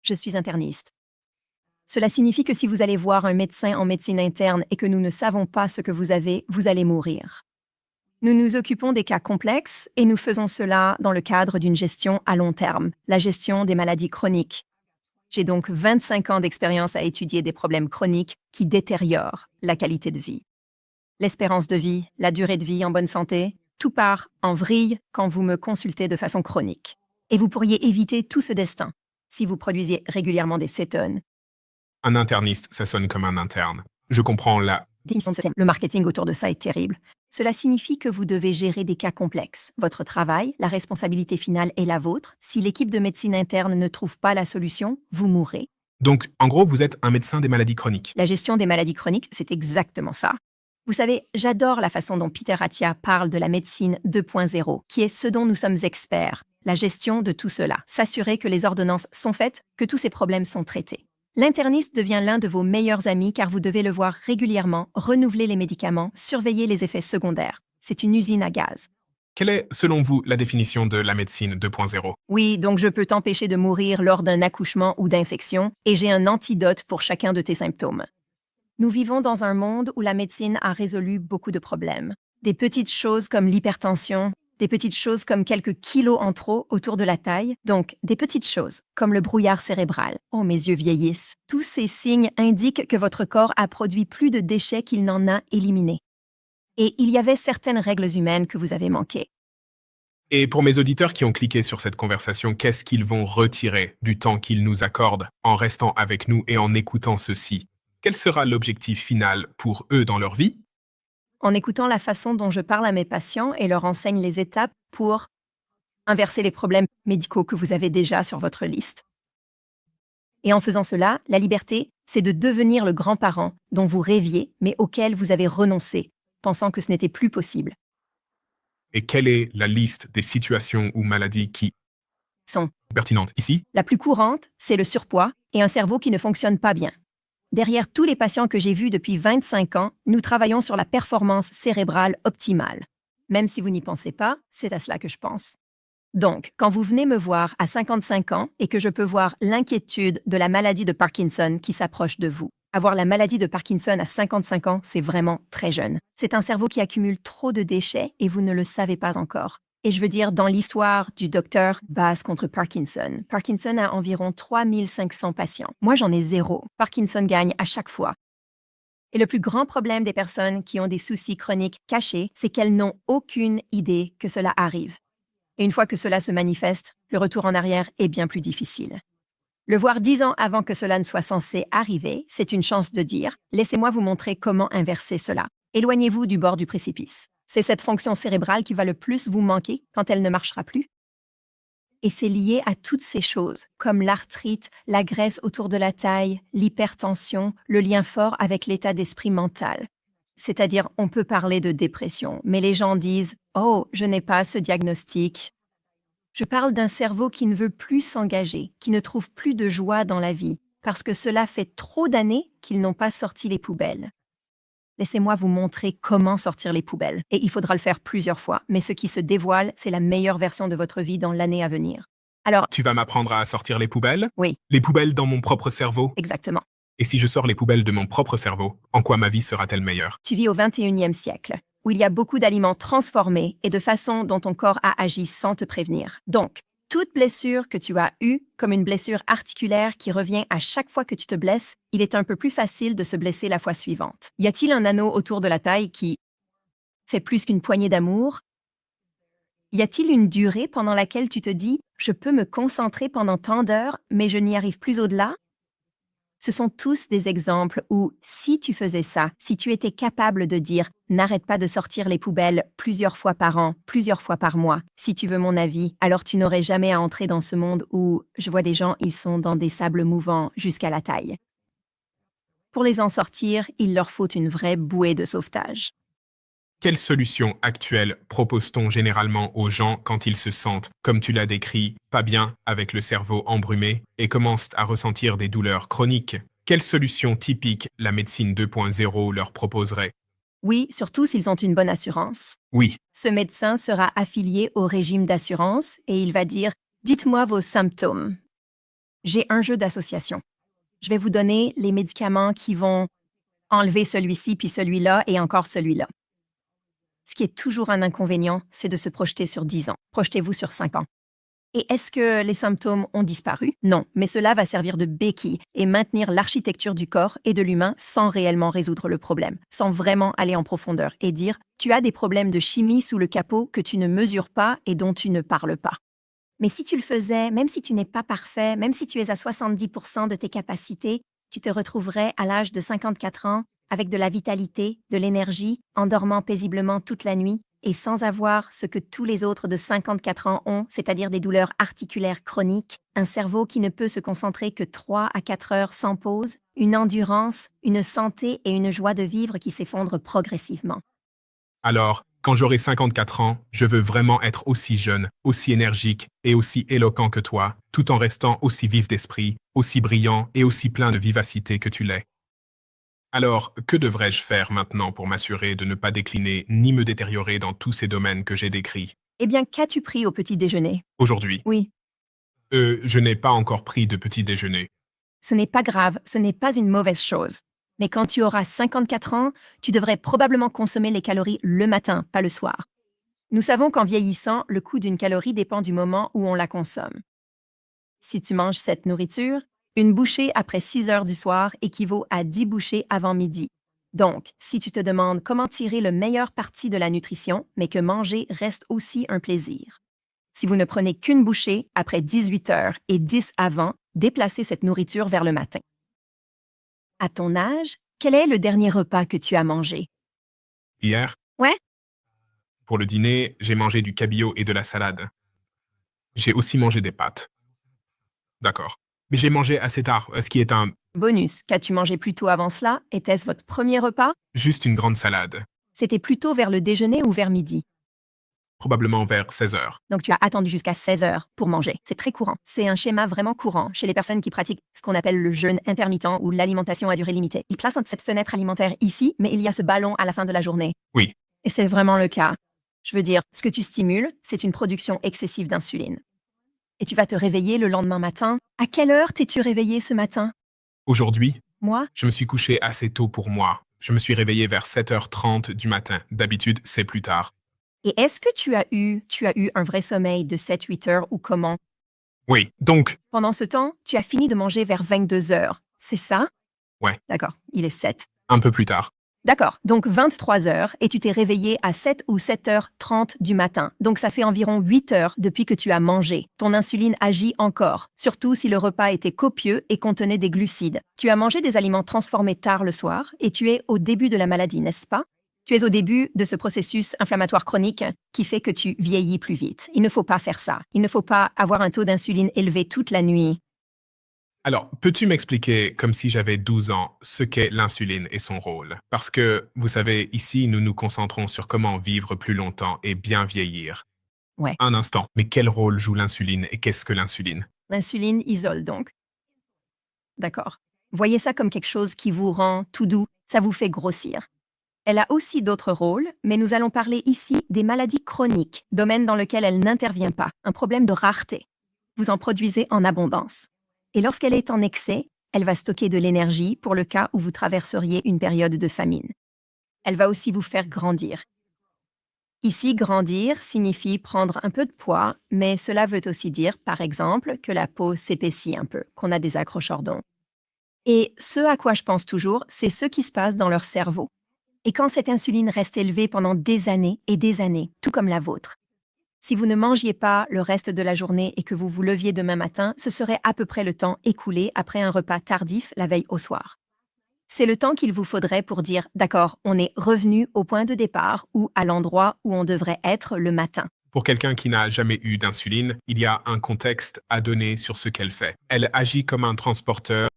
Je suis interniste. Cela signifie que si vous allez voir un médecin en médecine interne et que nous ne savons pas ce que vous avez, vous allez mourir. Nous nous occupons des cas complexes et nous faisons cela dans le cadre d'une gestion à long terme, la gestion des maladies chroniques. J'ai donc 25 ans d'expérience à étudier des problèmes chroniques qui détériorent la qualité de vie. L'espérance de vie, la durée de vie en bonne santé, tout part en vrille quand vous me consultez de façon chronique. Et vous pourriez éviter tout ce destin si vous produisiez régulièrement des cétones. Un interniste, ça sonne comme un interne. Je comprends la... Le marketing autour de ça est terrible. Cela signifie que vous devez gérer des cas complexes. Votre travail, la responsabilité finale est la vôtre. Si l'équipe de médecine interne ne trouve pas la solution, vous mourrez. Donc, en gros, vous êtes un médecin des maladies chroniques. La gestion des maladies chroniques, c'est exactement ça. Vous savez, j'adore la façon dont Peter Attia parle de la médecine 2.0, qui est ce dont nous sommes experts, la gestion de tout cela, s'assurer que les ordonnances sont faites, que tous ces problèmes sont traités. L'interniste devient l'un de vos meilleurs amis car vous devez le voir régulièrement, renouveler les médicaments, surveiller les effets secondaires. C'est une usine à gaz. Quelle est, selon vous, la définition de la médecine 2.0? Oui, donc je peux t'empêcher de mourir lors d'un accouchement ou d'infection, et j'ai un antidote pour chacun de tes symptômes. Nous vivons dans un monde où la médecine a résolu beaucoup de problèmes. Des petites choses comme l'hypertension, des petites choses comme quelques kilos en trop autour de la taille, donc des petites choses comme le brouillard cérébral. Oh, mes yeux vieillissent. Tous ces signes indiquent que votre corps a produit plus de déchets qu'il n'en a éliminés. Et il y avait certaines règles humaines que vous avez manquées. Et pour mes auditeurs qui ont cliqué sur cette conversation, qu'est-ce qu'ils vont retirer du temps qu'ils nous accordent en restant avec nous et en écoutant ceci? Quel sera l'objectif final pour eux dans leur vie? En écoutant la façon dont je parle à mes patients et leur enseigne les étapes pour inverser les problèmes médicaux que vous avez déjà sur votre liste. Et en faisant cela, la liberté, c'est de devenir le grand-parent dont vous rêviez, mais auquel vous avez renoncé, pensant que ce n'était plus possible. Et quelle est la liste des situations ou maladies qui Sont sont pertinentes ici? La plus courante, c'est le surpoids et un cerveau qui ne fonctionne pas bien. Derrière tous les patients que j'ai vus depuis 25 ans, nous travaillons sur la performance cérébrale optimale. Même si vous n'y pensez pas, c'est à cela que je pense. Donc, quand vous venez me voir à 55 ans et que je peux voir l'inquiétude de la maladie de Parkinson qui s'approche de vous, avoir la maladie de Parkinson à 55 ans, c'est vraiment très jeune. C'est un cerveau qui accumule trop de déchets et vous ne le savez pas encore. Et je veux dire, dans l'histoire du docteur Bass contre Parkinson, Parkinson a environ 3500 patients. Moi, j'en ai 0. Parkinson gagne à chaque fois. Et le plus grand problème des personnes qui ont des soucis chroniques cachés, c'est qu'elles n'ont aucune idée que cela arrive. Et une fois que cela se manifeste, le retour en arrière est bien plus difficile. Le voir 10 ans avant que cela ne soit censé arriver, c'est une chance de dire « Laissez-moi vous montrer comment inverser cela. Éloignez-vous du bord du précipice. » C'est cette fonction cérébrale qui va le plus vous manquer quand elle ne marchera plus. Et c'est lié à toutes ces choses, comme l'arthrite, la graisse autour de la taille, l'hypertension, le lien fort avec l'état d'esprit mental. C'est-à-dire, on peut parler de dépression, mais les gens disent « Oh, je n'ai pas ce diagnostic ». Je parle d'un cerveau qui ne veut plus s'engager, qui ne trouve plus de joie dans la vie, parce que cela fait trop d'années qu'ils n'ont pas sorti les poubelles. Laissez-moi vous montrer comment sortir les poubelles. Et il faudra le faire plusieurs fois, mais ce qui se dévoile, c'est la meilleure version de votre vie dans l'année à venir. Alors, Tu vas m'apprendre à sortir les poubelles? oui, Les poubelles dans mon propre cerveau? exactement. Et si je sors les poubelles de mon propre cerveau, en quoi ma vie sera-t-elle meilleure? Tu vis au 21e siècle, où il y a beaucoup d'aliments transformés et de façons dont ton corps a agi sans te prévenir. Donc, toute blessure que tu as eue, comme une blessure articulaire qui revient à chaque fois que tu te blesses, il est un peu plus facile de se blesser la fois suivante. Y a-t-il un anneau autour de la taille qui fait plus qu'une poignée d'amour? Y a-t-il une durée pendant laquelle tu te dis « je peux me concentrer pendant tant d'heures, mais je n'y arrive plus au-delà » Ce sont tous des exemples où, si tu faisais ça, si tu étais capable de dire « n'arrête pas de sortir les poubelles plusieurs fois par an, plusieurs fois par mois, si tu veux mon avis », alors tu n'aurais jamais à entrer dans ce monde où je vois des gens, ils sont dans des sables mouvants jusqu'à la taille. Pour les en sortir, il leur faut une vraie bouée de sauvetage. Quelle solution actuelle propose-t-on généralement aux gens quand ils se sentent, comme tu l'as décrit, pas bien, avec le cerveau embrumé, et commencent à ressentir des douleurs chroniques? Quelle solution typique la médecine 2.0 leur proposerait? Oui, surtout s'ils ont une bonne assurance. Oui, Ce médecin sera affilié au régime d'assurance et il va dire « dites-moi vos symptômes ». J'ai un jeu d'association. Je vais vous donner les médicaments qui vont enlever celui-ci, puis celui-là, et encore celui-là. Ce qui est toujours un inconvénient, c'est de se projeter sur 10 ans. Projetez-vous sur 5 ans. Et est-ce que les symptômes ont disparu? Non, mais cela va servir de béquille et maintenir l'architecture du corps et de l'humain sans réellement résoudre le problème, sans vraiment aller en profondeur et dire « tu as des problèmes de chimie sous le capot que tu ne mesures pas et dont tu ne parles pas ». Mais si tu le faisais, même si tu n'es pas parfait, même si tu es à 70% de tes capacités, tu te retrouverais à l'âge de 54 ans avec de la vitalité, de l'énergie, en dormant paisiblement toute la nuit et sans avoir ce que tous les autres de 54 ans ont, c'est-à-dire des douleurs articulaires chroniques, un cerveau qui ne peut se concentrer que 3 à 4 heures sans pause, une endurance, une santé et une joie de vivre qui s'effondrent progressivement. Alors, quand j'aurai 54 ans, je veux vraiment être aussi jeune, aussi énergique et aussi éloquent que toi, tout en restant aussi vif d'esprit, aussi brillant et aussi plein de vivacité que tu l'es. Alors, que devrais-je faire maintenant pour m'assurer de ne pas décliner ni me détériorer dans tous ces domaines que j'ai décrits? Eh bien, qu'as-tu pris au petit déjeuner? Aujourd'hui, Oui, je n'ai pas encore pris de petit déjeuner. ce n'est pas grave, ce n'est pas une mauvaise chose. Mais quand tu auras 54 ans, tu devrais probablement consommer les calories le matin, pas le soir. Nous savons qu'en vieillissant, le coût d'une calorie dépend du moment où on la consomme. Si tu manges cette nourriture, une bouchée après 6 heures du soir équivaut à 10 bouchées avant midi. Donc, si tu te demandes comment tirer le meilleur parti de la nutrition, mais que manger reste aussi un plaisir. Si vous ne prenez qu'une bouchée après 18 heures et 10 avant, déplacez cette nourriture vers le matin. À ton âge, quel est le dernier repas que tu as mangé? Hier, Ouais? pour le dîner, j'ai mangé du cabillaud et de la salade. J'ai aussi mangé des pâtes. D'accord. Mais j'ai mangé assez tard, ce qui est Bonus, qu'as-tu mangé plus tôt avant cela? Était-ce votre premier repas? juste une grande salade. C'était plutôt vers le déjeuner ou vers midi? Probablement vers 16 heures. Donc tu as attendu jusqu'à 16 heures pour manger. C'est très courant. C'est un schéma vraiment courant chez les personnes qui pratiquent ce qu'on appelle le jeûne intermittent ou l'alimentation à durée limitée. Ils placent cette fenêtre alimentaire ici, mais il y a ce ballon à la fin de la journée. Oui. Et c'est vraiment le cas. Je veux dire, ce que tu stimules, c'est une production excessive d'insuline. Et tu vas te réveiller le lendemain matin. À quelle heure t'es-tu réveillé ce matin? Aujourd'hui, Moi? je me suis couché assez tôt pour moi. Je me suis réveillé vers 7h30 du matin. D'habitude, c'est plus tard. Et est-ce que tu as eu un vrai sommeil de 7-8 heures ou comment? Oui, donc, Pendant ce temps, tu as fini de manger vers 22 heures. C'est ça? ouais, D'accord, il est 7. un peu plus tard. D'accord, donc 23 heures et tu t'es réveillé à 7 ou 7h30 du matin. Donc ça fait environ 8 heures depuis que tu as mangé. Ton insuline agit encore, surtout si le repas était copieux et contenait des glucides. Tu as mangé des aliments transformés tard le soir et tu es au début de la maladie, n'est-ce pas? Tu es au début de ce processus inflammatoire chronique qui fait que tu vieillis plus vite. Il ne faut pas faire ça. Il ne faut pas avoir un taux d'insuline élevé toute la nuit. Alors, peux-tu m'expliquer, comme si j'avais 12 ans, ce qu'est l'insuline et son rôle? Parce que, vous savez, ici, nous nous concentrons sur comment vivre plus longtemps et bien vieillir. Ouais. Un instant, mais quel rôle joue l'insuline et qu'est-ce que l'insuline? L'insuline isole donc. D'accord. Voyez ça comme quelque chose qui vous rend tout doux, ça vous fait grossir. Elle a aussi d'autres rôles, mais nous allons parler ici des maladies chroniques, domaine dans lequel elle n'intervient pas, un problème de rareté. Vous en produisez en abondance. Et lorsqu'elle est en excès, elle va stocker de l'énergie pour le cas où vous traverseriez une période de famine. Elle va aussi vous faire grandir. Ici, grandir signifie prendre un peu de poids, mais cela veut aussi dire, par exemple, que la peau s'épaissit un peu, qu'on a des accrocheurs-dents. Et ce à quoi je pense toujours, c'est ce qui se passe dans leur cerveau. Et quand cette insuline reste élevée pendant des années et des années, tout comme la vôtre. Si vous ne mangiez pas le reste de la journée et que vous vous leviez demain matin, ce serait à peu près le temps écoulé après un repas tardif la veille au soir. C'est le temps qu'il vous faudrait pour dire « d'accord, on est revenu au point de départ ou à l'endroit où on devrait être le matin ». Pour quelqu'un qui n'a jamais eu d'insuline, il y a un contexte à donner sur ce qu'elle fait. Elle agit comme un transporteur